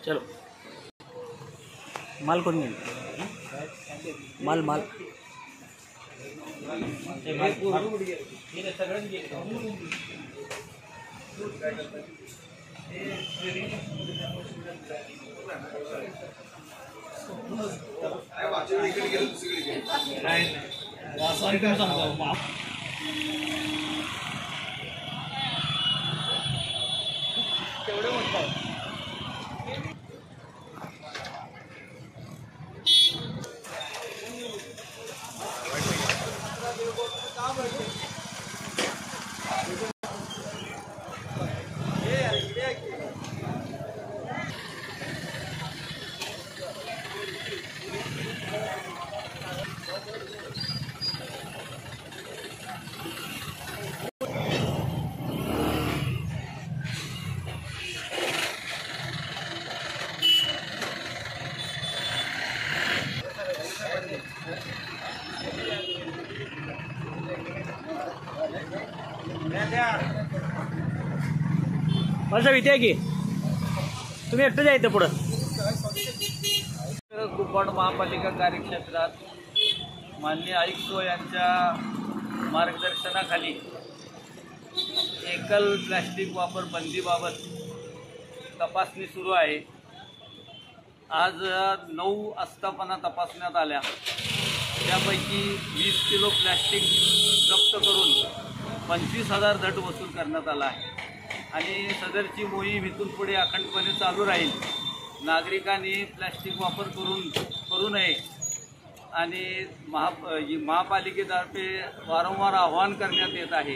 चलो माल कौन घेईल माल माल मला विचार की तुम्ही एकटं जायचं पुढं कुपवाड महापालिका कार्यक्षेत्रात माननीय आयुक्त यांच्या मार्गदर्शनाखाली एकल प्लॅस्टिक वापर बंदीबाबत तपासणी सुरू आहे। आज 9 आस्थापना तपासण्यात आल्या, त्यापैकी 20 किलो प्लॅस्टिक जप्त करून 25,000 दंड वसूल करण्यात आला आहे आणि सदरची मोहीम इथून पुढे अखंडपणे चालू राहील। नागरिकांनी प्लॅस्टिक वापर करू नये आणि महापालिकेतर्फे वारंवार आवाहन करण्यात येत आहे,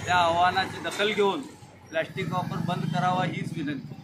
त्या आवाहनाची दखल घेऊन प्लॅस्टिक वापर बंद करावा हीच विनंती।